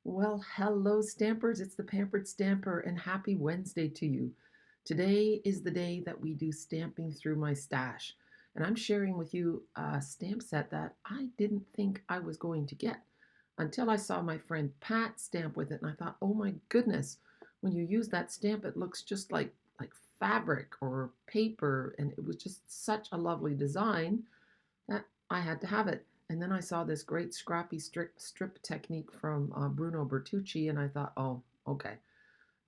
Well, hello, Stampers. It's the Pampered Stamper, and happy Wednesday to you. Today is the day that we do stamping through my stash, and I'm sharing with you a stamp set that I didn't think I was going to get until I saw my friend Pat stamp with it, and I thought, oh my goodness, when you use that stamp, it looks just like fabric or paper, and it was just such a lovely design that I had to have it. And then I saw this great scrappy strip technique from Bruno Bertucci, and I thought, oh, okay,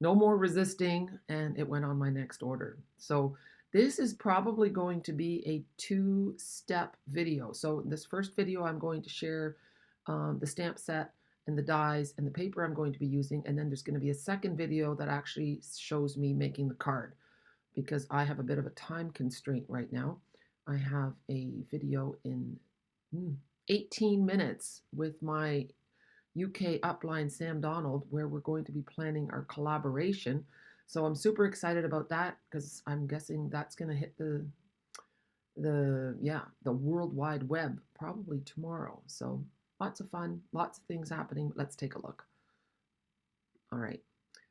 no more resisting, and it went on my next order. So this is probably going to be a two-step video. So this first video, I'm going to share the stamp set and the dies and the paper I'm going to be using, and then there's going to be a second video that actually shows me making the card because I have a bit of a time constraint right now. I have a video in 18 minutes with my UK upline Sam Donald where we're going to be planning our collaboration. So I'm super excited about that because I'm guessing that's going to hit the World Wide Web probably tomorrow. So lots of fun, lots of things happening. Let's take a look. All right.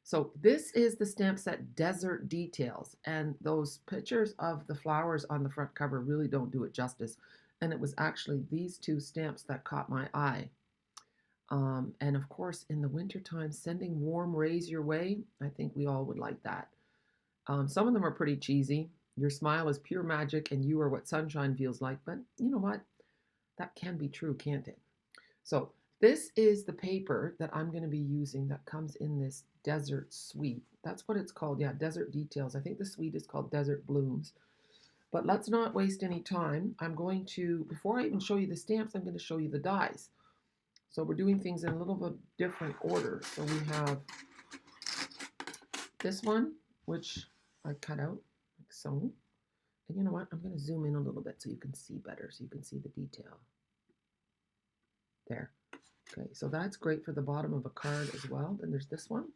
So this is the stamp set Desert Details, and those pictures of the flowers on the front cover really don't do it justice. And it was actually these two stamps that caught my eye. And of course, in the wintertime, sending warm rays your way, I think we all would like that. Some of them are pretty cheesy. Your smile is pure magic, and you are what sunshine feels like. But you know what? That can be true, can't it? So this is the paper that I'm going to be using that comes in this Desert Suite. That's what it's called. Yeah, Desert Details. I think the suite is called Desert Blooms. But let's not waste any time. I'm going to, before I even show you the stamps, I'm going to show you the dies. So we're doing things in a little bit different order. So we have this one, which I cut out like so. And you know what? I'm going to zoom in a little bit so you can see better, so you can see the detail. There. Okay, so that's great for the bottom of a card as well. Then there's this one,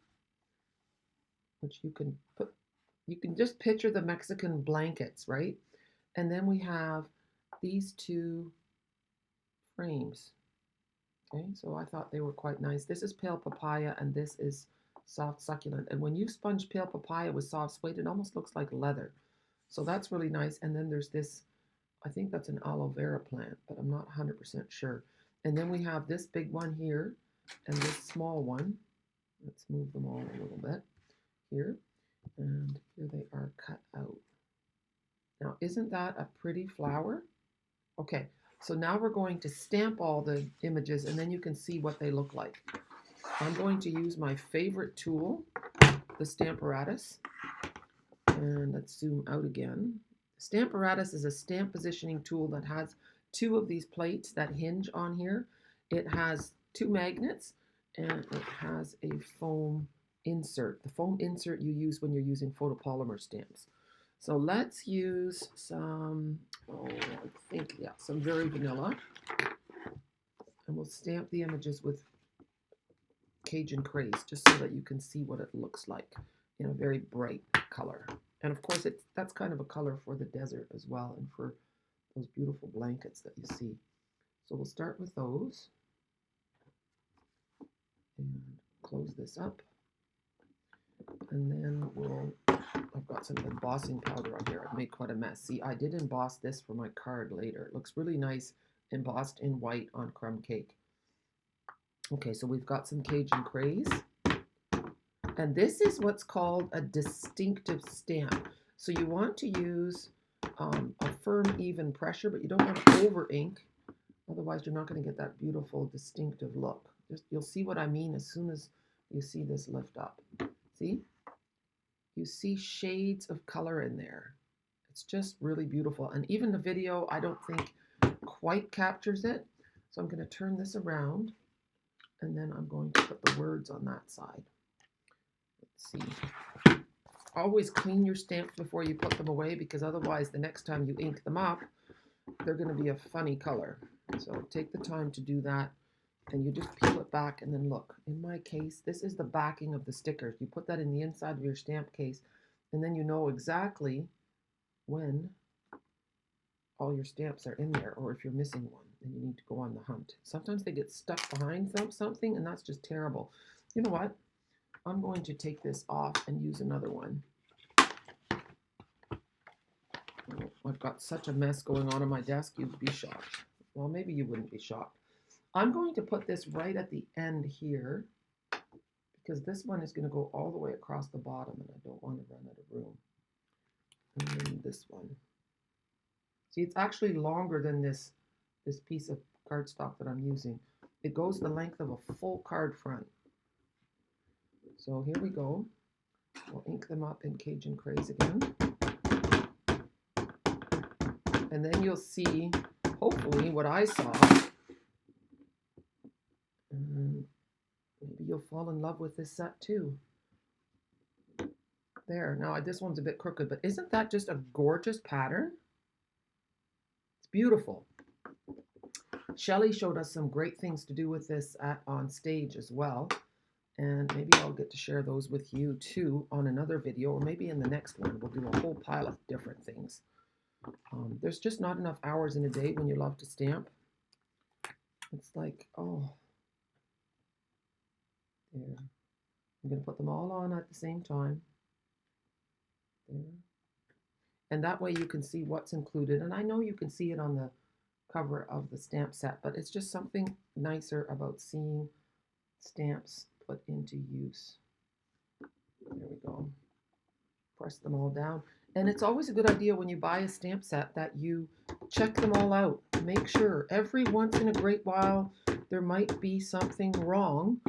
which you can just picture the Mexican blankets, right? And then we have these two frames. Okay, so I thought they were quite nice. This is pale papaya and this is soft succulent. And when you sponge pale papaya with soft suede, it almost looks like leather. So that's really nice. And then there's this, I think that's an aloe vera plant, but I'm not 100% sure. And then we have this big one here and this small one. Let's move them all a little bit here. And here they are cut out. Now, isn't that a pretty flower? Okay, so now we're going to stamp all the images and then you can see what they look like. I'm going to use my favorite tool, the Stamparatus. And let's zoom out again. Stamparatus is a stamp positioning tool that has two of these plates that hinge on here. It has two magnets and it has a foam insert. The foam insert you use when you're using photopolymer stamps. So let's use some, some Very Vanilla. And we'll stamp the images with Cajun Craze just so that you can see what it looks like in a very bright color. And of course, that's kind of a color for the desert as well and for those beautiful blankets that you see. So we'll start with those and close this up. And then I've got some embossing powder on here. I've made quite a mess. See, I did emboss this for my card later. It looks really nice embossed in white on crumb cake. Okay, so we've got some Cajun Craze. And this is what's called a distinctive stamp. So you want to use a firm, even pressure, but you don't want to over ink. Otherwise, you're not going to get that beautiful, distinctive look. You'll see what I mean as soon as you see this lift up. See? You see shades of color in there. It's just really beautiful. And even the video, I don't think quite captures it. So I'm going to turn this around, and then I'm going to put the words on that side. Let's see. Always clean your stamps before you put them away because otherwise the next time you ink them up, they're going to be a funny color. So take the time to do that and you just peel it back and then look. In my case, this is the backing of the stickers. You put that in the inside of your stamp case and then you know exactly when all your stamps are in there or if you're missing one. then you need to go on the hunt. Sometimes they get stuck behind something, and that's just terrible. You know what? I'm going to take this off and use another one. I've got such a mess going on my desk, you'd be shocked. Well, maybe you wouldn't be shocked. I'm going to put this right at the end here because this one is going to go all the way across the bottom and I don't want to run out of room. And then this one. See, it's actually longer than this piece of cardstock that I'm using. It goes the length of a full card front. So here we go. We'll ink them up in Cajun Craze again. And then you'll see, hopefully, what I saw. And maybe you'll fall in love with this set too. There. Now, this one's a bit crooked, but isn't that just a gorgeous pattern? It's beautiful. Shelley showed us some great things to do with this on stage as well. And maybe I'll get to share those with you too on another video, or maybe in the next one we'll do a whole pile of different things. There's just not enough hours in a day when you love to stamp. It's like, oh, there. I'm going to put them all on at the same time. There. And that way you can see what's included. And I know you can see it on the cover of the stamp set, but it's just something nicer about seeing stamps put into use. There we go. Press them all down. And it's always a good idea when you buy a stamp set that you check them all out. Make sure every once in a great while there might be something wrong,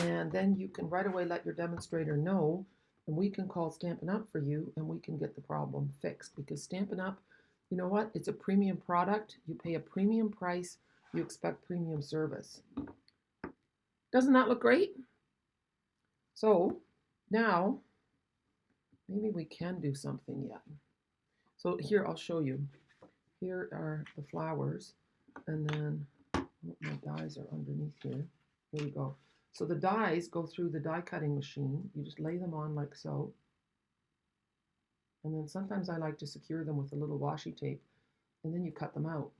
and then you can right away let your demonstrator know, and we can call Stampin' Up! For you and we can get the problem fixed, because Stampin' Up!, you know what? It's a premium product. You pay a premium price. You expect premium service. Doesn't that look great? So now maybe we can do something yet. So here, I'll show you. Here are the flowers, and then my dies are underneath here. Here we go. So the dies go through the die cutting machine. You just lay them on like so. And then sometimes I like to secure them with a little washi tape, and then you cut them out.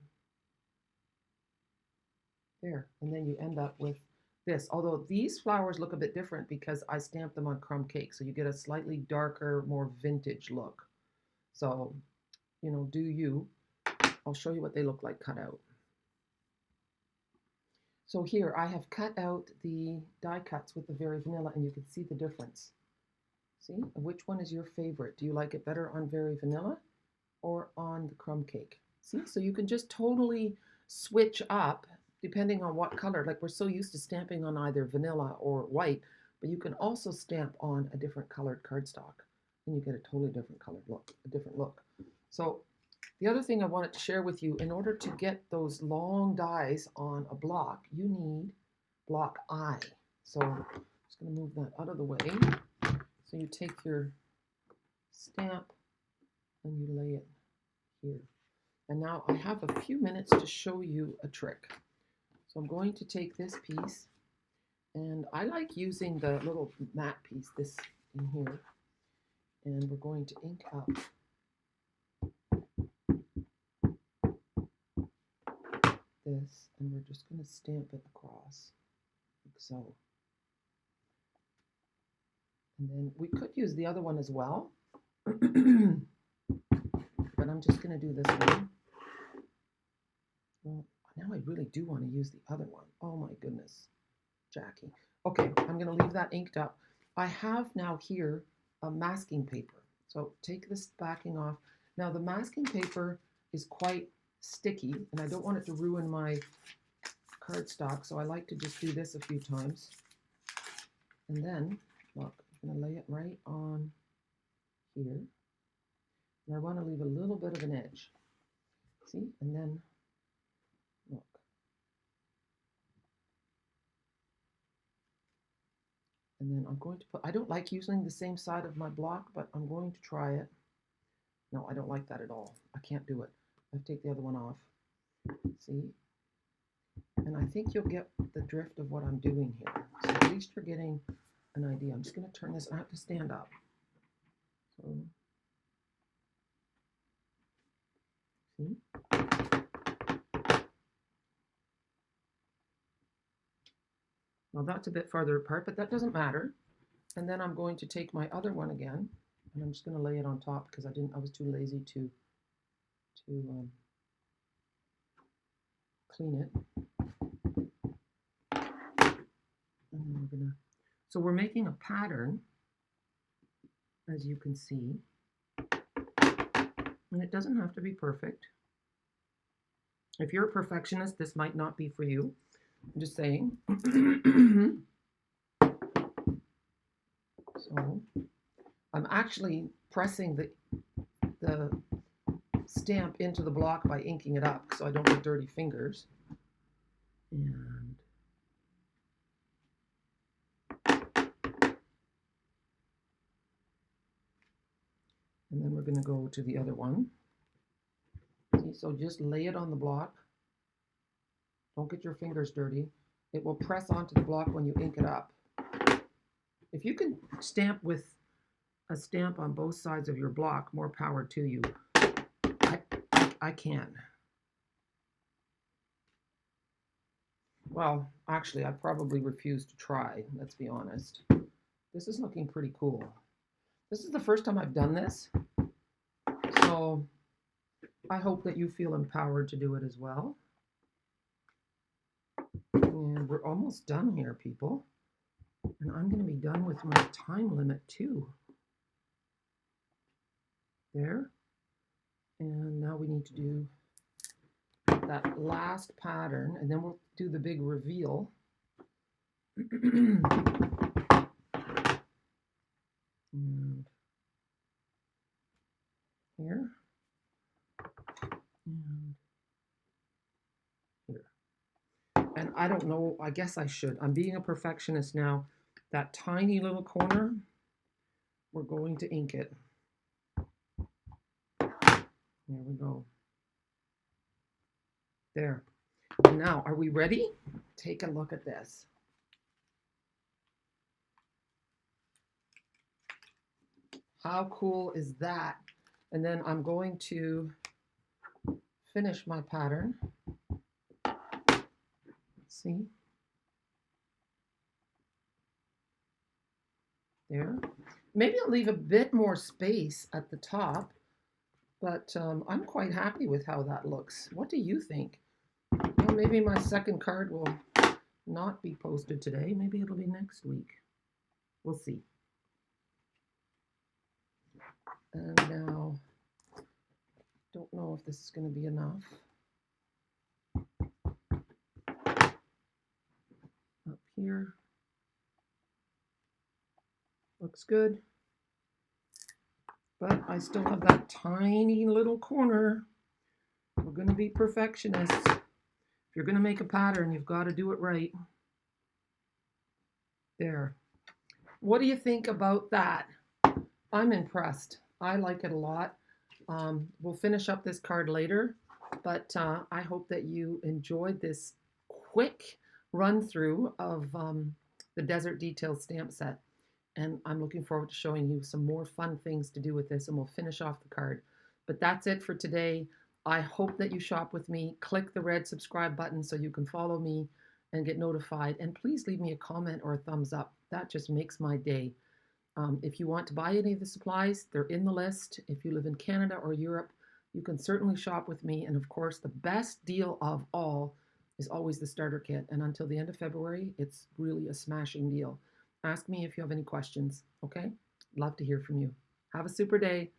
There, and then you end up with this. Although these flowers look a bit different because I stamped them on crumb cake, so you get a slightly darker, more vintage look. So, you know, do you. I'll show you what they look like cut out. So here I have cut out the die cuts with the Very Vanilla, and you can see the difference. See, which one is your favorite? Do you like it better on Very Vanilla or on the crumb cake? See, so you can just totally switch up depending on what color. Like, we're so used to stamping on either vanilla or white, but you can also stamp on a different colored cardstock and you get a totally different colored look, a different look. So the other thing I wanted to share with you, in order to get those long dies on a block, you need block I. So I'm just going to move that out of the way. So you take your stamp and you lay it here. And now I have a few minutes to show you a trick. So I'm going to take this piece, and I like using the little matte piece, this in here, and we're going to ink up this, and we're just going to stamp it across, like so. And then we could use the other one as well, but I'm just going to do this one. Well, now I really do want to use the other one. Oh my goodness, Jackie. Okay, I'm going to leave that inked up. I have now here a masking paper. So take this backing off. Now the masking paper is quite sticky, and I don't want it to ruin my cardstock, so I like to just do this a few times. And then, look, I'm going to lay it right on here. And I want to leave a little bit of an edge. See? And then, look. And then I'm going to put, I don't like using the same side of my block, but I'm going to try it. No, I don't like that at all. I can't do it. I have to take the other one off. See? And I think you'll get the drift of what I'm doing here. So at least you're getting an idea. I'm just going to turn this, I have to stand up. So, see? Well, that's a bit farther apart, but that doesn't matter. And then I'm going to take my other one again, and I'm just going to lay it on top because I was too lazy to clean it. And then so we're making a pattern, as you can see, and it doesn't have to be perfect. If you're a perfectionist, this might not be for you. I'm just saying. So I'm actually pressing the stamp into the block by inking it up so I don't get dirty fingers. And then we're going to go to the other one. See, so just lay it on the block. Don't get your fingers dirty. It will press onto the block when you ink it up. If you can stamp with a stamp on both sides of your block, more power to you. I can. Well, actually, I probably refuse to try, let's be honest. This is looking pretty cool. This is the first time I've done this, so I hope that you feel empowered to do it as well. And we're almost done here, people. And I'm going to be done with my time limit too. There. And now we need to do that last pattern, and then we'll do the big reveal. And here. And here. And I don't know, I guess I should. I'm being a perfectionist now. That tiny little corner, we're going to ink it. There we go. There. And now, are we ready? Take a look at this. How cool is that? And then I'm going to finish my pattern. Let's see. There. Maybe I'll leave a bit more space at the top, but I'm quite happy with how that looks. What do you think? Well, maybe my second card will not be posted today. Maybe it'll be next week. We'll see. And now, don't know if this is going to be enough. Up here. Looks good. But I still have that tiny little corner. We're going to be perfectionists. If you're going to make a pattern, you've got to do it right. There. What do you think about that? I'm impressed. I like it a lot. We'll finish up this card later, but I hope that you enjoyed this quick run through of the Desert Details stamp set. And I'm looking forward to showing you some more fun things to do with this, and we'll finish off the card. But that's it for today. I hope that you shop with me. Click the red subscribe button so you can follow me and get notified. And please leave me a comment or a thumbs up. That just makes my day. If you want to buy any of the supplies, they're in the list. If you live in Canada or Europe, you can certainly shop with me. And of course, the best deal of all is always the starter kit. And until the end of February, it's really a smashing deal. Ask me if you have any questions, okay? Love to hear from you. Have a super day.